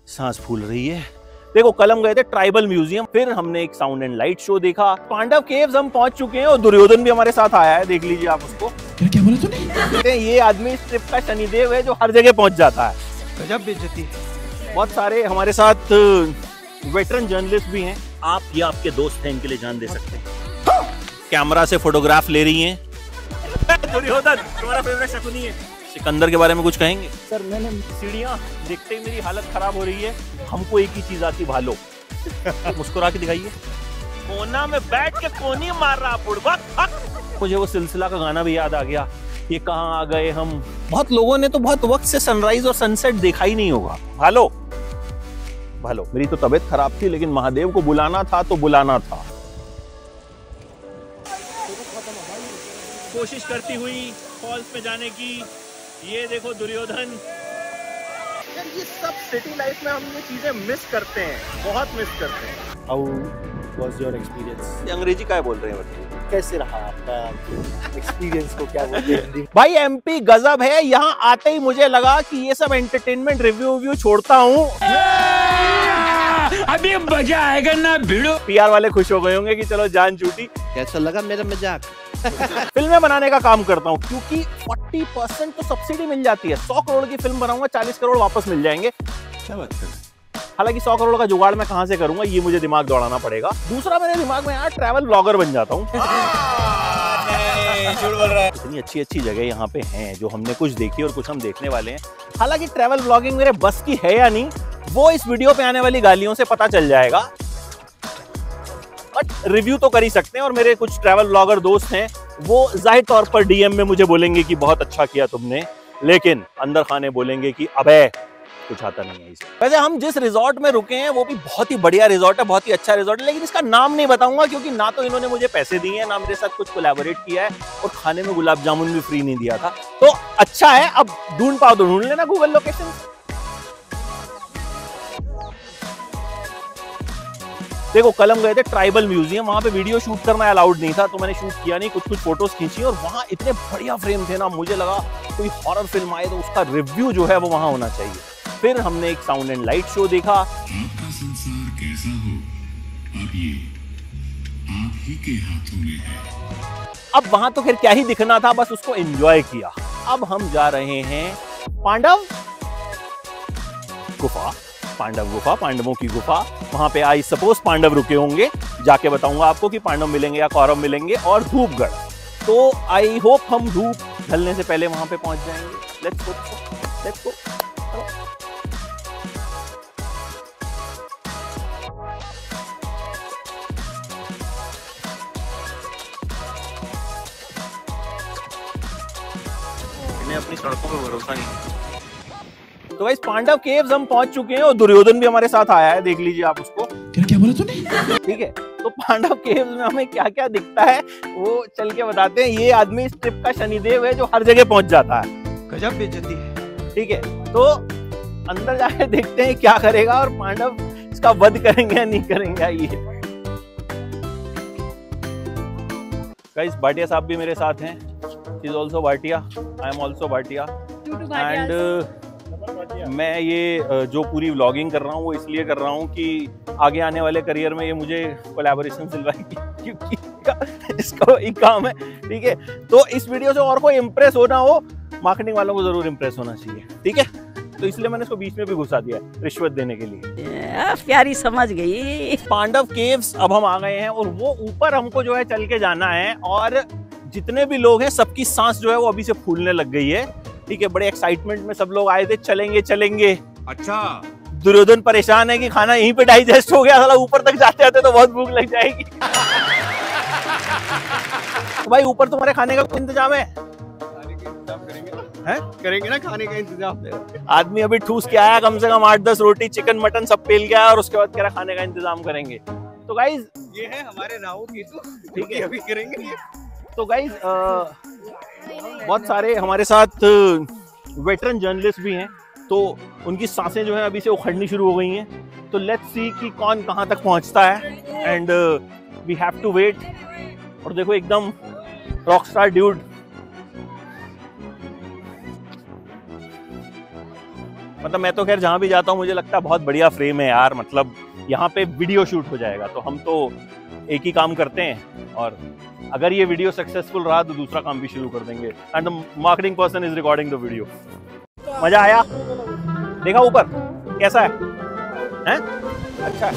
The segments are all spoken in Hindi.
सांस फूल रही है। देखो कल हम गए थे ट्राइबल म्यूजियम, फिर हमने एक साउंड एंड लाइट शो देखा, पांडव केव्स हम पहुंच चुके हैं और दुर्योधन भी हमारे साथ आया है, देख लीजिए आप उसको। क्या बोला तूने? ये आदमी इस ट्रिप का शनिदेव है जो हर जगह पहुंच जाता है। गजब बेइज्जती है। बहुत सारे हमारे साथ वेटरन जर्नलिस्ट भी हैं, आप या आपके दोस्त हैं, इनके लिए जान दे सकते हैं। कैमरा से फोटोग्राफ ले रही हैं। दुर्योधन तुम्हारा फेवरेट शकुनी है। सिकंदर के बारे में कुछ कहेंगे? सर मैंने सीढ़ियाँ देखते ही मेरी हालत खराब हो रही है। हमको एक ही चीज आती, भालो। मुस्कुरा के दिखाइए। कोना में बैठ के कोनी मार रहा बुड़बक। मुझे वो सिलसिला का गाना भी याद आ गया, ये कहाँ आ गए हम। बहुत लोगों ने तो बहुत वक्त से सनराइज और सनसेट देखा ही नहीं होगा। भालो भालो। मेरी तो तबीयत खराब थी, लेकिन महादेव को बुलाना था तो बुलाना था। कोशिश करती हुई फॉल्स में जाने की। ये देखो दुर्योधन। यार ये सब सिटी लाइफ में हम ये चीजें मिस करते हैं, बहुत मिस करते हैं। How was your experience? अंग्रेजी क्या बोल रहे हैं बच्चे? कैसे रहा आपका एक्सपीरियंस को क्या बोलते हैं हिंदी? भाई एमपी गजब है। यहाँ आते ही मुझे लगा कि ये सब एंटरटेनमेंट रिव्यू छोड़ता हूँ। अभी मजा आएगा ना भिड़ो। पीआर वाले खुश हो गए होंगे कि चलो जान छूटी। कैसा लगा मेरा मजाक? फिल्में बनाने का काम करता हूँ क्योंकि 40% तो सब्सिडी मिल जाती है। 100 करोड़ की फिल्म बनाऊंगा, 40 करोड़ वापस मिल जाएंगे। क्या बात कर रहे हैं? हालांकि 100 करोड़ का जुगाड़ मैं कहां से करूंगा, ये मुझे दिमाग दौड़ाना पड़ेगा। दूसरा मेरे दिमाग में यार ट्रैवल ब्लॉगर बन जाता हूँ। इतनी अच्छी अच्छी जगह यहाँ पे हैं जो हमने कुछ देखी और कुछ हम देखने वाले हैं। हालांकि ट्रैवल ब्लॉगिंग मेरे बस की है या नहीं, वो इस वीडियो पे आने वाली गालियों से पता चल जाएगा। बट रिव्यू तो कर ही सकते हैं। और मेरे कुछ ट्रैवल ब्लॉगर दोस्त हैं, वो जाहिर तौर पर डीएम में मुझे बोलेंगे कि बहुत अच्छा किया तुमने, लेकिन अंदर खाने बोलेंगे कि अबे कुछ आता नहीं है इसे। वैसे हम जिस रिजॉर्ट में रुके हैं वो भी बहुत ही बढ़िया रिजॉर्ट है, बहुत ही अच्छा रिजॉर्ट है, लेकिन इसका नाम नहीं बताऊंगा क्योंकि ना तो इन्होंने मुझे पैसे दिए हैं, ना मेरे साथ कुछ कोलैबोरेट किया है, और खाने में गुलाब जामुन भी फ्री नहीं दिया था। तो अच्छा है, अब ढूंढ पाओ तो ढूंढ लेना गूगल लोकेशन। देखो कल हम गए थे ट्राइबल म्यूजियम, वहां पे वीडियो शूट करना अलाउड नहीं था, तो मैंने शूट किया नहीं, कुछ फोटोज खींची और वहां इतने बढ़िया फ्रेम थे ना, मुझे लगा कोई हॉरर फिल्म आए तो उसका रिव्यू जो है वो वहां होना चाहिए। फिर हमने एक साउंड एंड लाइट शो देखा। आपका संसार कैसा हो, अब ये आप ही के हाथों में है। अब वहां तो फिर क्या ही दिखना था, बस उसको एंजॉय किया। अब हम जा रहे हैं पांडव गुफा। पांडव गुफा, पांडवों की गुफा। वहां पे आई सपोज पांडव रुके होंगे, जाके बताऊंगा आपको कि पांडव मिलेंगे या कौरव मिलेंगे। और धूपगढ़, तो आई होप हम धूप ढलने से पहले वहां पे पहुंच जाएंगे। Let's go, let's go. इन्हें अपनी सड़कों पे भरोसा नहीं। तो गाइस पांडव केव्स हम पहुंच चुके हैं और दुर्योधन भी हमारे साथ आया है, देख लीजिए आप उसको। क्या बोला तूने? ठीक है, तो पांडव केव्स में हमें क्या क्या दिखता है वो चल के बताते हैं। ये आदमी इस ट्रिप का शनिदेव है जो हर जगह पहुंच जाता है। गजब बेइज्जती है। ठीक है, तो अंदर जाके देखते हैं क्या करेगा और पांडव इसका वध करेंगे या नहीं करेंगे। ये गाइस भाटिया साहब भी मेरे साथ हैं। He is also Bhatia, I am also Bhatia. And मैं ये जो पूरी व्लॉगिंग कर रहा हूँ वो इसलिए कर रहा हूँ कि आगे आने वाले करियर में ये मुझे कोलैबोरेशन दिलवाएगी, क्योंकि इसका एक काम है। ठीक है, तो इस वीडियो से और कोई इम्प्रेस होना हो, मार्केटिंग वालों को जरूर इम्प्रेस होना चाहिए। ठीक है, तो इसलिए मैंने इसको बीच में भी घुसा दिया है रिश्वत देने के लिए। प्यारी समझ गई। पांडव केव्स अब हम आ गए हैं और वो ऊपर हमको जो है चल के जाना है। और जितने भी लोग हैं सबकी सांस जो है वो अभी से फूलने लग गई है। ठीक है, बड़े एक्साइटमेंट में सब लोग आए थे, चलेंगे चलेंगे। अच्छा, दुर्योधन परेशान है कि खाना यहीं पे डाइजेस्ट हो गया, साला ऊपर तक जाते जाते तो बहुत भूख लग जाएगी। तो भाई ऊपर तुम्हारे खाने का कोई इंतजाम है? करेंगे ना खाने का इंतजाम। आदमी अभी ठूस के आया, कम से कम 8-10 रोटी चिकन मटन सब पेल गया और उसके बाद कह रहा खाने का इंतजाम करेंगे। तो गाइज ये है हमारे राहु केतु, ठीक है अभी करेंगे। तो गाइज बहुत सारे हमारे साथ वेटरन जर्नलिस्ट भी हैं, तो उनकी सांसें जो है अभी से उखड़नी शुरू हो गई हैं। तो लेट्स सी कि कौन कहाँ तक पहुँचता है, and we have to wait. और देखो एकदम रॉकस्टार ड्यूड। मतलब मैं तो खैर जहाँ भी जाता हूँ मुझे लगता है बहुत बढ़िया फ्रेम है यार, मतलब यहाँ पे वीडियो शूट हो जाएगा। तो हम तो एक ही काम करते हैं और अगर ये वीडियो सक्सेसफुल रहा तो दूसरा काम भी शुरू कर देंगे। And the marketing person is recording the video. मजा आया? देखा ऊपर कैसा है? हैं? अच्छा है।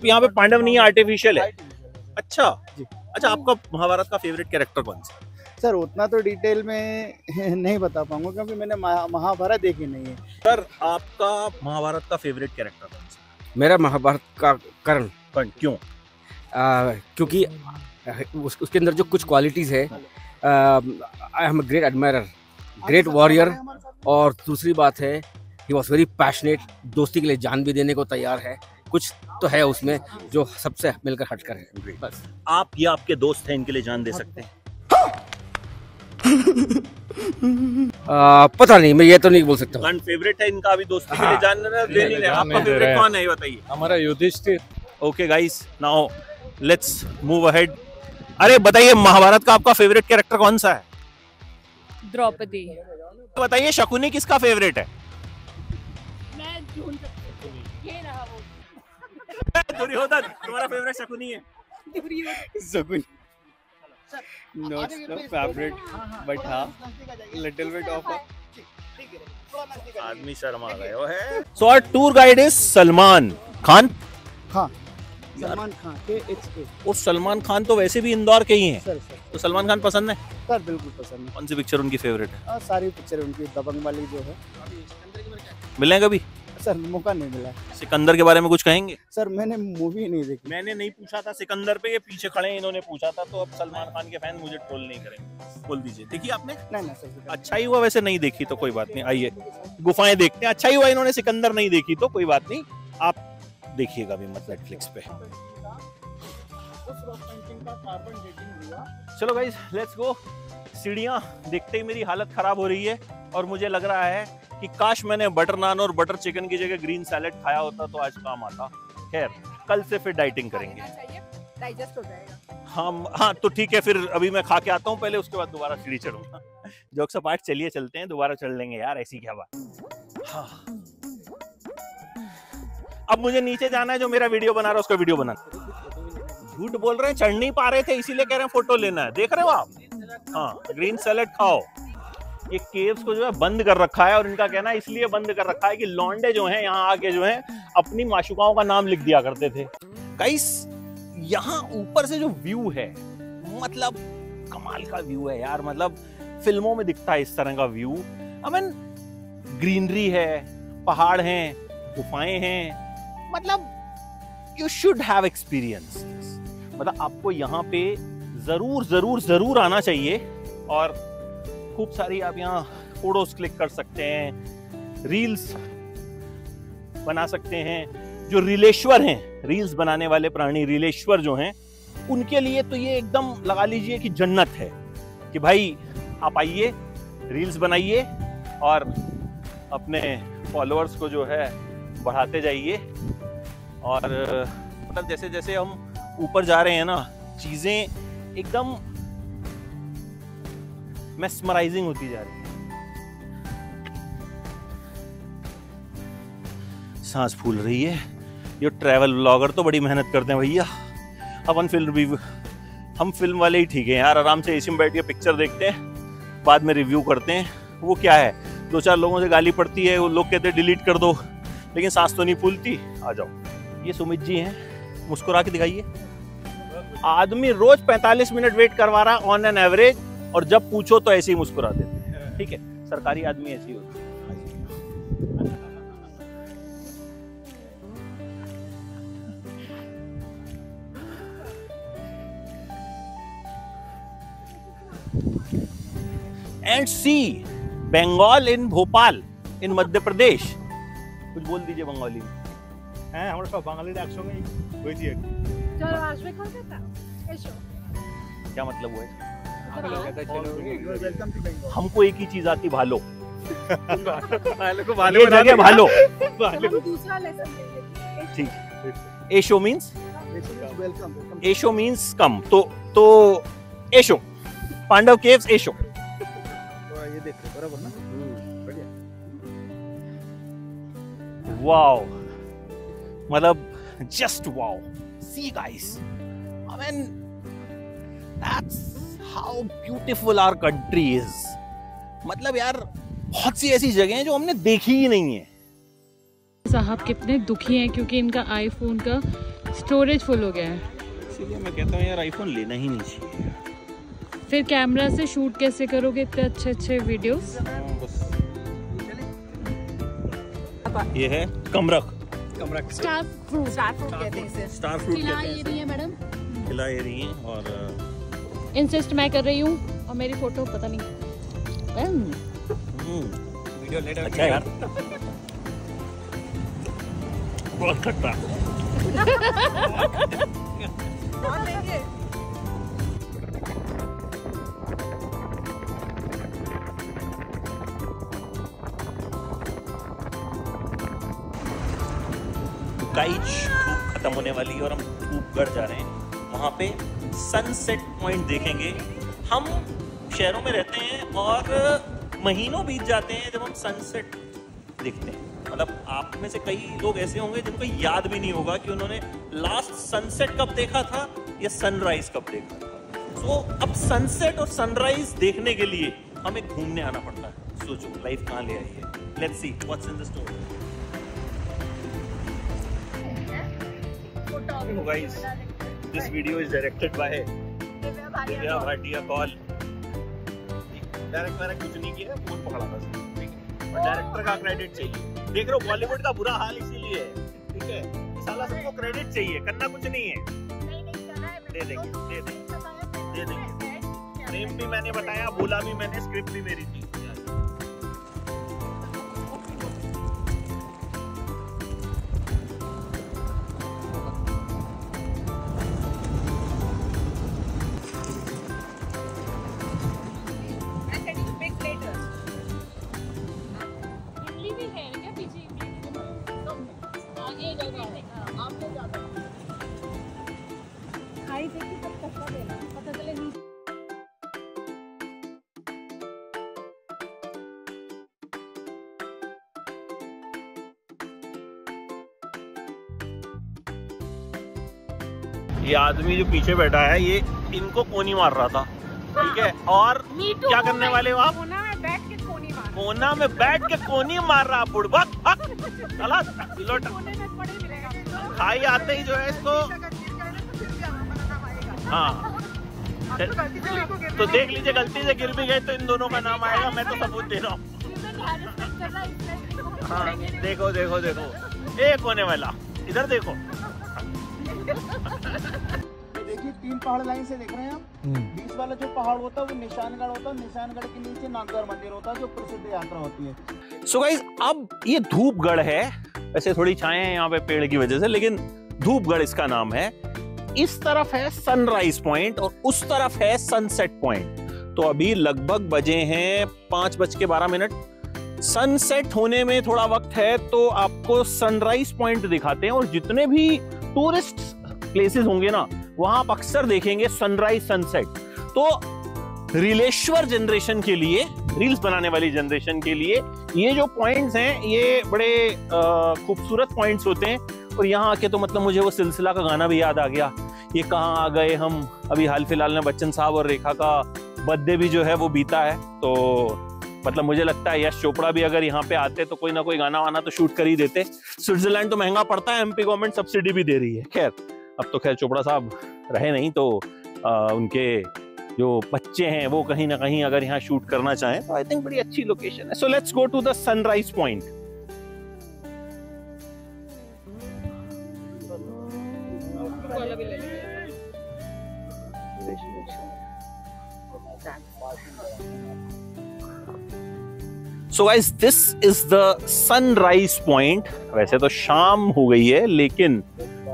यहाँ पे पांडव नहीं है, आर्टिफिशियल है। अच्छा अच्छा, आपका महाभारत का फेवरेट कैरेक्टर कौन सा? सर उतना तो डिटेल में नहीं बता पाऊंगा क्योंकि मैंने महाभारत देखी नहीं है। सर आपका महाभारत का फेवरेट कैरेक्टर कौन सा? मेरा महाभारत का कर्ण। कर्ण क्यों? क्योंकि उसके अंदर जो कुछ क्वालिटीज है, I am great admirer, great warrior, और दूसरी बात है ही वॉज वेरी पैशनेट, दोस्ती के लिए जान भी देने को तैयार है। कुछ तो है उसमें जो सबसे मिलकर हटकर है। बस आप या आपके दोस्त हैं इनके लिए जान दे सकते हैं? पता नहीं, मैं ये तो नहीं बोल सकता। कर्ण फेवरेट है इनका, अभी दोस्ती के लिए जान दे नहीं रहे। आपका फेवरेट कौन है ये बताइए? हमारा Yudhishthir. Okay guys, now let's move ahead. अरे बताइए महाभारत का आपका फेवरेट कैरेक्टर कौन सा है? द्रौपदी। बताइए शकुनी किसका फेवरेट है? मैं ढूंढ सकती हूँ, ये रहा वो। दुर्योधन तुम्हारा फेवरेट शकुनी है? शकुनी नॉट फेवरेट बट हाँ लिटिल बिट ऑफ आदमी शर्मा गए हो है। So our tour guide is Salman Khan. हाँ, सलमान खान KHA। और सलमान खान तो वैसे भी इंदौर के ही हैं। सर तो सलमान खान पसंद है? सर बिल्कुल पसंद है। कौन सी पिक्चर उनकी फेवरेट है? सारी पिक्चर उनकी, दबंग वाली जो है। मिलें कभी? सर मौका नहीं मिला। सिकंदर के बारे में कुछ कहेंगे? सर मैंने मूवी नहीं देखी। मैंने नहीं पूछा था सिकंदर पे, ये पीछे खड़े हैं इन्होंने पूछा था, तो अब सलमान खान के फैन मुझे ट्रोल नहीं करेंगे। बोल दीजिए, देखी आपने? नहीं सर। अच्छा ही हुआ, वैसे नहीं देखी तो कोई बात नहीं, आइए गुफाएं देखते हैं। अच्छा ही हुआ इन्होंने सिकंदर नहीं देखी तो कोई बात नहीं, आप देखिएगा भी मत नेटफ्लिक्स पे। चलो गाइस लेट्स गो। सीढ़ियां देखते ही मेरी हालत खराब हो रही है और मुझे लग रहा है कि काश मैंने बटर नान और बटर चिकन की जगह ग्रीन सैलेड खाया होता तो आज काम आता। खैर कल से फिर डाइटिंग करेंगे। डाइजेस्ट हो जाएगा। हाँ तो ठीक है, फिर अभी मैं खा के आता हूँ पहले, उसके बाद दोबारा सीढ़ी चढ़ूंगा। जोक सपाट, चलिए चलते हैं, दोबारा चढ़ लेंगे यार, ऐसी क्या बात। हाँ अब मुझे नीचे जाना है, जो मेरा वीडियो बना रहा है उसका वीडियो बनाना। झूठ बोल रहे हैं, चढ़ नहीं पा रहे थे इसीलिए कह रहे हैं फोटो लेना है, देख रहे हो आप? हाँ ग्रीन सैलेड खाओ। ये केव्स को जो है बंद कर रखा है और इनका कहना है इसलिए बंद कर रखा है कि लौंडे जो हैं यहाँ आके जो है अपनी माशुकाओं का नाम लिख दिया करते थे। गाइस यहाँ ऊपर से जो व्यू है मतलब कमाल का व्यू है यार, मतलब फिल्मों में दिखता है इस तरह का व्यू। आई मीन ग्रीनरी है, पहाड़ हैं, गुफाएं हैं, मतलब यू शुड हैव एक्सपीरियंस। मतलब आपको यहाँ पे जरूर जरूर जरूर आना चाहिए और खूब सारी आप यहाँ फोटोज क्लिक कर सकते हैं, रील्स बना सकते हैं। जो रीलेश्वर हैं, रील्स बनाने वाले प्राणी रीलेश्वर जो हैं, उनके लिए तो ये एकदम लगा लीजिए कि जन्नत है कि भाई आप आइए, रील्स बनाइए और अपने फॉलोअर्स को जो है बढ़ाते जाइए। और मतलब जैसे जैसे हम ऊपर जा रहे हैं ना, चीजें एकदम मेस्मराइजिंग होती जा रही है। सांस फूल रही है। ये ट्रैवल व्लॉगर तो बड़ी मेहनत करते हैं भैया। अपन हम फिल्म वाले ही ठीक है यार, आराम से एसी में बैठ के पिक्चर देखते हैं, बाद में रिव्यू करते हैं। वो क्या है, 2-4 लोगों से गाली पड़ती है, वो लोग कहते हैं डिलीट कर दो, लेकिन सांस तो नहीं फूलती। आ जाओ। ये सुमित जी हैं, मुस्कुरा के दिखाइए। आदमी रोज 45 मिनट वेट करवा रहा ऑन एन एवरेज, और जब पूछो तो ऐसे ही मुस्कुरा देते हैं। ठीक है, सरकारी आदमी ऐसे ही होते हैं। एंड सी बंगाल इन भोपाल इन मध्य प्रदेश। कुछ बोल दीजिए बंगाली में। হ্যাঁ আমরা সব বাঙালিরা একসঙ্গেই হয়েছি আর কি। चलो আসবে কলকাতা এসো। क्या मतलब हुआ है? Welcome to Bengal. हमको एक ही चीज आती, भालो। ভালো को ভালো ये जगह भालो। हम दूसरा लेसन लेंगे। ठीक। एशो मीन्स वेलकम। एशो मीन्स कम। तो एशो, पांडव केव्स एशो। ये देखो बराबर ना, बढ़िया। वाओ, मतलब just wow. See guys, I mean that's how beautiful our country is. मतलब यार बहुत सी ऐसी जगह हैं जो हमने देखी ही नहीं है। साहब कितने दुखी हैं क्योंकि इनका आईफोन का स्टोरेज फुल हो गया है। इसीलिए मैं कहता हूँ यार आईफोन लेना ही नहीं चाहिए। फिर कैमरा से शूट कैसे करोगे इतने अच्छे अच्छे वीडियोस? ये है कमरख, स्टार फ्रूट कहते हैं इसे। स्टार फ्रूट खिला कहते ये हैं। रही है मैडम, खिला ये रही हैं और इंसिस्ट मैं कर रही हूँ और मेरी फोटो पता नहीं। वीडियो लेटर अच्छा यार, बहुत खट्टा। गाइस धूप खत्म होने वाली है और हम धूपगढ़ जा रहे हैं। वहाँ पे सनसेट पॉइंट देखेंगे। हम शहरों में रहते हैं और महीनों बीत जाते हैं जब हम सनसेट देखते हैं। मतलब आप में से कई लोग ऐसे होंगे जिनको याद भी नहीं होगा कि उन्होंने लास्ट सनसेट कब देखा था या सनराइज कब देखा था। तो अब सनसेट और सनराइज देखने के लिए हमें घूमने आना पड़ता है। सोचो लाइफ कहाँ ले आई है। Let's see what's in the story. So guys, this video is directed by Divya Bhatia call. Director ने कुछ नहीं किया, फोन पकड़ा बस, ठीक है। और डायरेक्टर का क्रेडिट चाहिए। देख रहे हो बॉलीवुड का बुरा हाल इसीलिए है, ठीक है। साला सबको क्रेडिट चाहिए, करना कुछ नहीं है। दे देंगे, दे देंगे, दे देंगे। नेम भी मैंने बताया, बोला भी मैंने, स्क्रिप्ट भी मेरी थी। ये आदमी जो पीछे बैठा है ये इनको कोनी मार रहा था, ठीक है। और क्या करने वाले हो आप? कोना में बैठ के कोनी मार रहा बुड़बक। खाई आते ही जो है इसको, हाँ तो देख लीजिए गलती से गिर भी गए तो इन दोनों का नाम आएगा। मैं तो सबूत दे रहा हूँ। हाँ देखो देखो देखो, एक होने वाला इधर देखो। देखिए 3 पहाड़ लाइन से देख रहे हैं आप। बीच वाला जो पहाड़ होता है वो निशानगढ़ होता है। निशानगढ़ के नीचे नागौर मंदिर होता है जो प्रसिद्ध यात्रा होती है। सो गाइस अब ये धूपगढ़ है। वैसे थोड़ी छाएं हैं यहाँ पे पेड़ की वजह से, लेकिन धूपगढ़ इसका नाम है। इस तरफ है सनराइज पॉइंट और उस तरफ है सनसेट पॉइंट। तो अभी लगभग बजे हैं 5:12। सनसेट होने में थोड़ा वक्त है तो आपको सनराइज पॉइंट दिखाते हैं। और जितने भी टूरिस्ट प्लेसेस होंगे ना, वहां आप अक्सर देखेंगे सनराइज सनसेट। तो रीलेश्वर जनरेशन के लिए, रील्स बनाने वाली जनरेशन के लिए ये जो पॉइंट्स हैं ये बड़े खूबसूरत पॉइंट्स होते हैं। और यहाँ आके तो मतलब मुझे वो सिलसिला का गाना भी याद आ गया, ये कहाँ आ गए हम। अभी हाल फिलहाल में बच्चन साहब और रेखा का बर्थडे भी जो है वो बीता है। तो मतलब मुझे लगता है यश चोपड़ा भी अगर यहाँ पे आते तो कोई ना कोई गाना वाना तो शूट कर ही देते। स्विट्जरलैंड तो महंगा पड़ता है, एमपी गवर्नमेंट सब्सिडी भी दे रही है। खैर अब तो खैर चोपड़ा साहब रहे नहीं, तो उनके जो बच्चे हैं वो कहीं ना कहीं अगर यहाँ शूट करना चाहें तो आई थिंक बड़ी अच्छी लोकेशन है। So let's go to the sunrise point. So guys this is the sunrise point. वैसे तो शाम हो गई है लेकिन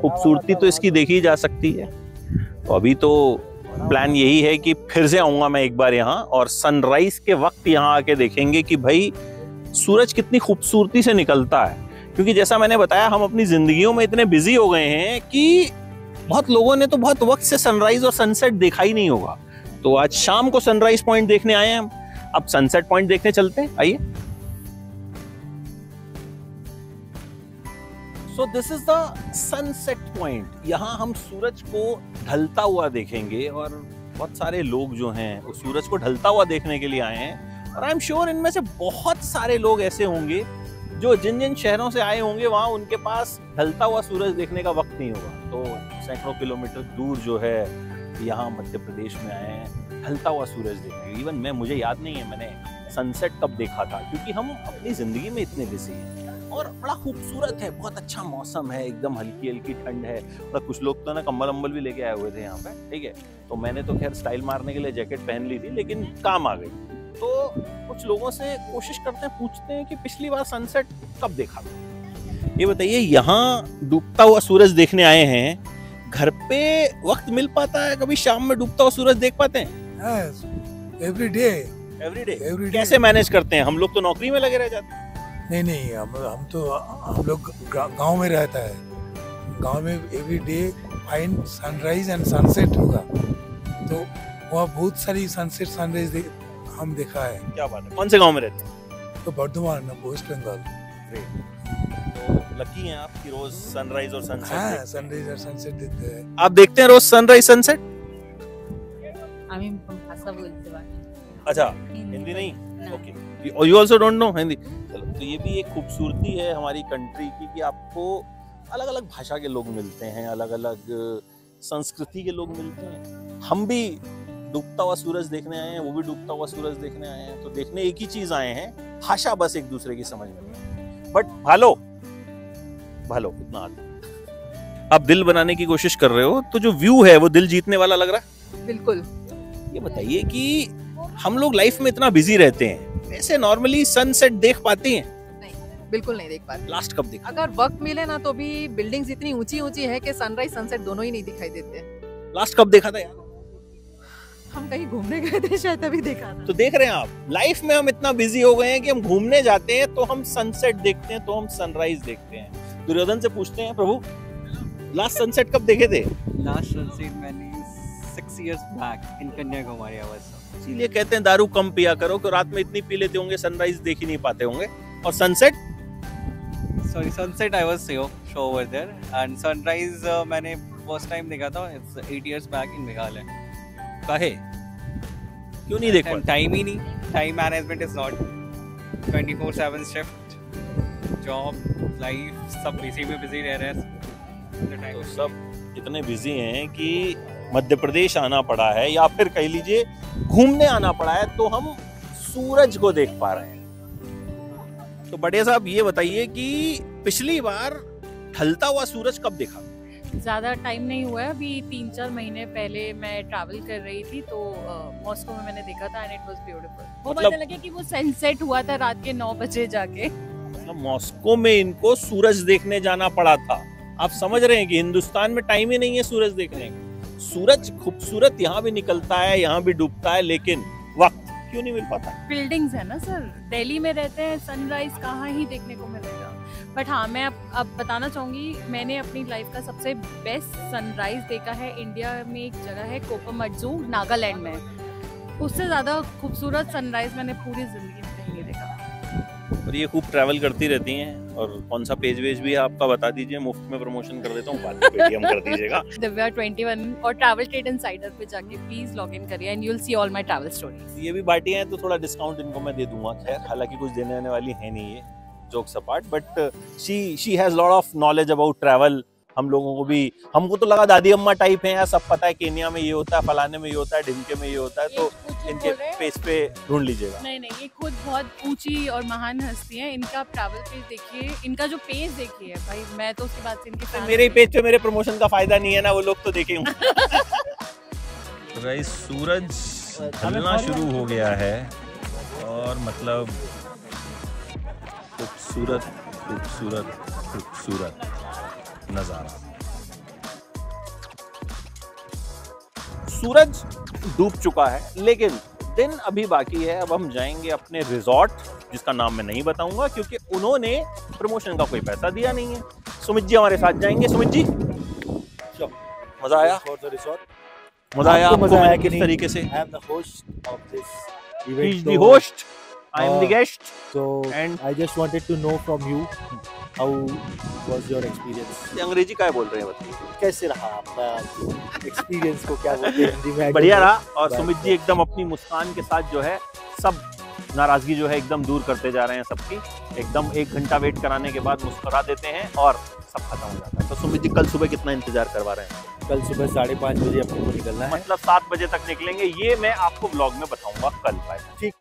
खूबसूरती तो इसकी देखी जा सकती है। तो अभी तो प्लान यही है कि फिर से आऊंगा मैं एक बार यहाँ और सनराइज के वक्त यहाँ आके देखेंगे कि भाई सूरज कितनी खूबसूरती से निकलता है। क्योंकि जैसा मैंने बताया हम अपनी जिंदगियों में इतने बिजी हो गए हैं कि बहुत लोगों ने तो बहुत वक्त से सनराइज और सनसेट देखा ही नहीं होगा। तो आज शाम को सनराइज पॉइंट देखने आए हैं हम, अब सनसेट पॉइंट देखने चलते हैं। आइए। सो this is the sunset point. यहाँ हम सूरज को ढलता हुआ देखेंगे और बहुत सारे लोग जो हैं वो सूरज को ढलता हुआ देखने के लिए आए हैं। और आई एम श्योर इनमें से बहुत सारे लोग ऐसे होंगे जो जिन जिन शहरों से आए होंगे वहाँ उनके पास ढलता हुआ सूरज देखने का वक्त नहीं होगा। तो सैकड़ों किलोमीटर दूर जो है यहाँ मध्य प्रदेश में आए हैं ढलता हुआ सूरज देखने। इवन मुझे याद नहीं है मैंने सनसेट कब देखा था, क्योंकि हम अपनी जिंदगी में इतने बिजी हैं। और बड़ा खूबसूरत है, बहुत अच्छा मौसम है, एकदम हल्की हल्की ठंड है। मतलब कुछ लोग तो ना कंबल अम्बल भी लेके आए हुए थे यहाँ पे, ठीक है। तो मैंने तो खैर स्टाइल मारने के लिए जैकेट पहन ली थी, लेकिन काम आ गई। तो कुछ लोगों से कोशिश करते हैं, पूछते हैं कि पिछली बार सनसेट कब देखा था। ये बताइए, यहाँ डूबता हुआ सूरज देखने आए हैं, घर पे वक्त मिल पाता है? कभी शाम में डूबता हुआ सूरज देख पाते हैं? Every day. कैसे मैनेज करते हैं? हम लोग तो नौकरी में लगे रह जाते हैं। नहीं, हम लोग गांव में रहता है। गांव में every day fine sunrise and sunset होगा, तो वहाँ बहुत सारी सनसेट सनराइज हम देखा है। क्या बात है। कौन से गांव में रहते हैं? तो बर्धमान, वेस्ट बंगाल। तो लकी हैं आप कि रोज सनराइज और सनसेट। हाँ, सनराइज और सनसेट देखते हैं। आप देखते हैं रोज सनराइज सनसेट? अच्छा, हिंदी नहीं? ओके। और you also don't know Hindi? चलो, तो ये भी एक खूबसूरती है हमारी कंट्री की कि आपको अलग अलग भाषा के लोग मिलते हैं, अलग अलग संस्कृति के लोग मिलते हैं। हम भी डूबता हुआ सूरज देखने आए हैं, वो भी डूबता हुआ सूरज देखने आए हैं। तो देखने एक ही चीज आए हैं, भाषा बस एक दूसरे की समझ में नहीं। बट भालो कितना आता। आप दिल बनाने की कोशिश कर रहे हो, तो जो व्यू है वो दिल जीतने वाला लग रहा है? बिल्कुल। ये बताइए कि हम लोग लाइफ में इतना बिजी रहते हैं, वैसे नॉर्मली सनसेट देख पाते हैं? नहीं, बिल्कुल नहीं देख पाते। लास्ट कब देखा? अगर वक्त मिले ना तो भी बिल्डिंग्स इतनी ऊंची ऊंची है कि सनराइज सनसेट दोनों ही नहीं दिखाई देते हैं। लास्ट कब देखा था यार? हम कहीं घूमने गए थे शायद, तभी देखा था। तो देख रहे हैं आप, लाइफ में हम इतना बिजी हो गए हैं कि हम घूमने जाते हैं तो हम सनसेट देखते हैं, तो हम सनराइज देखते हैं। दुर्योधन से पूछते हैं, प्रभु लास्ट सनसेट कब देखे थे? लास्ट सनसेट मैंने 6 years back in Kanyakumari I was। इसीलिए कहते हैं दारू कम पिया करो, कि रात में इतनी पी लेते होंगे सनराइज देख ही नहीं पाते होंगे। और sunset? Sorry, sunset I was show over there and sunrise मैंने first time देखा था, it's 8 years back in Meghalaya. काहे? क्यों नहीं देख पाते? टाइम ही नहीं, time management is not. 24/7 shift, job, life, सब इसी में बिजी रह रहे हैं। तो सब इतने बिजी हैं कि मध्य प्रदेश आना पड़ा है, या फिर कह लीजिए घूमने आना पड़ा है, तो हम सूरज को देख पा रहे हैं। तो बढ़िया साहब, ये बताइए कि पिछली बार ढलता हुआ सूरज कब देखा? ज़्यादा टाइम नहीं हुआ है, अभी 3-4 महीने पहले मैं ट्रैवल कर रही थी, तो मॉस्को में मैंने देखा था एंड इट वाज ब्यूटीफुल। वो पता लगे कि वो सनसेट हुआ था रात के 9 बजे जाके। मतलब मॉस्को में इनको सूरज देखने जाना पड़ा था। आप समझ रहे हैं कि हिंदुस्तान में टाइम ही नहीं है सूरज देखने का। सूरज खूबसूरत यहाँ भी निकलता है, यहाँ भी डूबता है, लेकिन वक्त क्यों नहीं मिल पाता? बिल्डिंग्स है ना सर, दिल्ली में रहते हैं, सनराइज कहाँ ही देखने को मिलेगा। बट हाँ, मैं अब बताना चाहूँगी, मैंने अपनी लाइफ का सबसे बेस्ट सनराइज देखा है इंडिया में। एक जगह है कोपामडजू, नागालैंड में। उससे ज़्यादा खूबसूरत सनराइज मैंने पूरी ज़िंदगी में कहीं नहीं देखा। और ये खूब ट्रैवल करती रहती हैं, और कौन सा पेज वेज भी है आपका बता दीजिए, मुफ्त में प्रमोशन कर देता हूँ, बाद में पेटीएम कर दीजिएगा। दिव्या 21 और ट्रैवल ट्रेड इनसाइडर पे जाके प्लीज लॉग इन करिए and you will see all my travel stories. ये भी बाटियां हैं तो थोड़ा डिस्काउंट इनको मैं दे दूंगा। खैर, हालांकि कुछ देने आने वाली है नहीं, ये jokes apart, but she has lot of knowledge about travel. हम लोगों को भी, हमको तो लगा दादी अम्मा टाइप है यार, सब पता है केन्या में ये होता है, फलाने में ये होता है, ढिमके में ये होता है, तो इनके पेज पे ढूंढ लीजिएगा। नहीं, ये खुद बहुत ऊंची और महान हस्ती है। इनका ट्रैवल पेज देखिए, इनका जो पेज देखिए भाई, मैं तो उसके बाद से इनके फैन। मेरे पेज पे मेरे प्रमोशन का फायदा नहीं है ना, वो लोग तो देखेंगे। गाइस, सूरज ढलना शुरू हो गया है और मतलब खूबसूरत खूबसूरत खूबसूरत नजारा। सूरज डूब चुका है, लेकिन दिन अभी बाकी है। अब हम जाएंगे अपने रिजॉर्ट, जिसका नाम मैं नहीं बताऊंगा क्योंकि उन्होंने प्रमोशन का कोई पैसा दिया नहीं है। सुमित जी हमारे साथ जाएंगे। सुमित जी, मजा आया? मजा आया? मजा आया कि किस तरीके से? I am the host of this He is event. the host. I am the guest. So And I just wanted to know from you how was your experience? अंग्रेजी क्या बोल रहे हैं बताइए? कैसे रहा आपका एक्सपीरियंस को क्या बोलते हैं हिंदी में? बढ़िया रहा। और सुमित जी एकदम अपनी मुस्कान के साथ जो है सब नाराजगी जो है एकदम दूर करते जा रहे हैं सबकी। एकदम 1 घंटा वेट कराने के बाद मुस्कुरा देते हैं और सब खत्म हो जाता है। तो सुमित जी कल सुबह कितना इंतजार करवा रहे हैं? कल सुबह 5:30 बजे अपने को निकलना है। मतलब 7 बजे तक निकलेंगे, ये मैं आपको ब्लॉग में बताऊंगा कल। ठीक।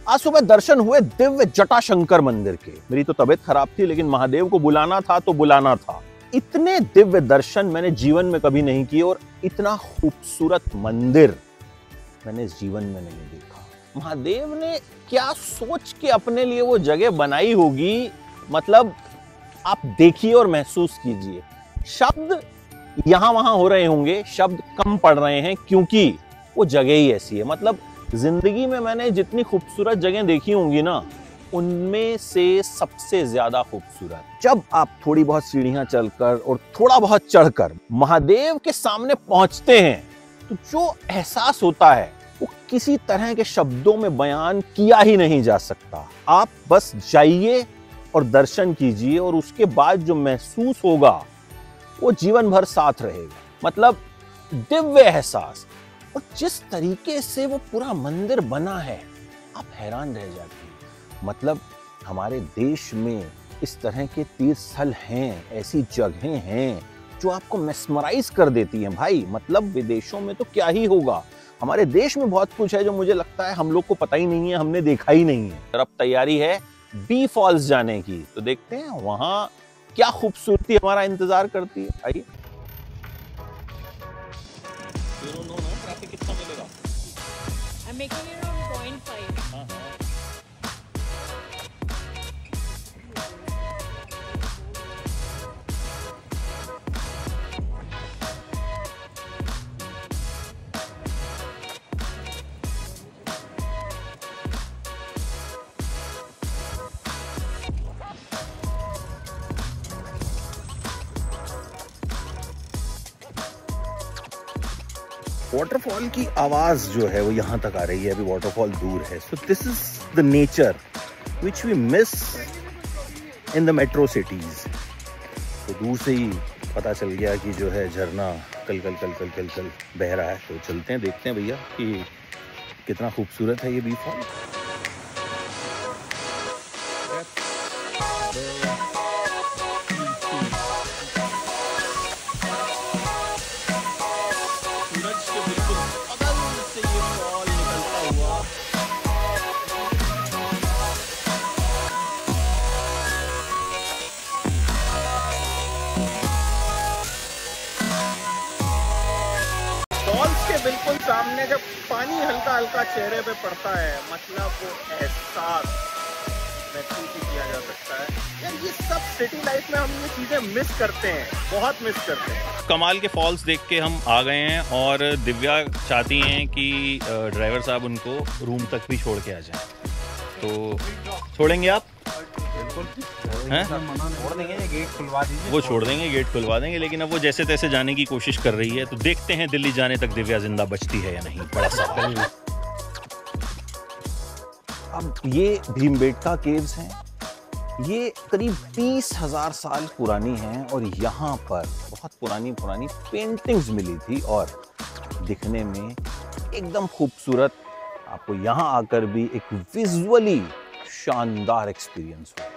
आज सुबह दर्शन हुए दिव्य जटाशंकर मंदिर के। मेरी तो तबीयत खराब थी लेकिन महादेव को बुलाना था तो बुलाना था। इतने दिव्य दर्शन मैंने जीवन में कभी नहीं किए और इतना खूबसूरत मंदिर मैंने इस जीवन में नहीं देखा। महादेव ने क्या सोच के अपने लिए वो जगह बनाई होगी, मतलब आप देखिए और महसूस कीजिए। शब्द यहां वहां हो रहे होंगे, शब्द कम पड़ रहे हैं क्योंकि वो जगह ही ऐसी है। मतलब जिंदगी में मैंने जितनी खूबसूरत जगह देखी होंगी ना, उनमें से सबसे ज्यादा खूबसूरत जब आप थोड़ी बहुत सीढ़ियां चलकर और थोड़ा बहुत चढ़कर महादेव के सामने पहुंचते हैं तो जो एहसास होता है वो किसी तरह के शब्दों में बयान किया ही नहीं जा सकता। आप बस जाइए और दर्शन कीजिए और उसके बाद जो महसूस होगा वो जीवन भर साथ रहेगा। मतलब दिव्य एहसास। और जिस तरीके से वो पूरा मंदिर बना है आप हैरान रह जाते हैं। मतलब हमारे देश में इस तरह के तीर्थ स्थल हैं, ऐसी जगहें हैं जो आपको मेस्मराइज कर देती हैं भाई। मतलब विदेशों में तो क्या ही होगा, हमारे देश में बहुत कुछ है जो मुझे लगता है हम लोग को पता ही नहीं है, हमने देखा ही नहीं है। और अब तैयारी है बी फॉल्स जाने की, तो देखते हैं वहां क्या खूबसूरती हमारा इंतजार करती है। आइए। कितना मिलेगा? I'm making it on 0.5. Waterfall की आवाज जो है वो यहाँ तक आ रही है, अभी वाटरफॉल दूर है। So this is the nature which we miss in the metro cities. तो दूर से ही पता चल गया कि जो है झरना कल कल कल कल कल कल बह रहा है। तो चलते हैं, देखते हैं भैया कि कितना खूबसूरत है ये बी फॉल। बिल्कुल सामने जब पानी हल्का हल्का चेहरे पे पड़ता है, मतलब वो एहसास महसूस ही किया जा सकता है। यार ये सब सिटी लाइफ में हम ये चीजें मिस करते हैं, बहुत मिस करते हैं। कमाल के फॉल्स देख के हम आ गए हैं और दिव्या चाहती हैं कि ड्राइवर साहब उनको रूम तक भी छोड़ के आ जाएं। तो छोड़ेंगे आप? छोड़ देंगे, गेट खुलवा दीजिए। वो छोड़ देंगे, गेट खुलवा देंगे, लेकिन अब वो जैसे तैसे जाने की कोशिश कर रही है। तो देखते हैं दिल्ली जाने तक दिव्या जिंदा बचती है या नहीं, बड़ा सवाल। अब ये भीमबेटका केव्स हैं, ये करीब 20,000 साल पुरानी हैं और यहाँ पर बहुत पुरानी पुरानी पेंटिंग्स मिली थी और दिखने में एकदम खूबसूरत। आपको यहाँ आकर भी एक विजुअली शानदार एक्सपीरियंस हो।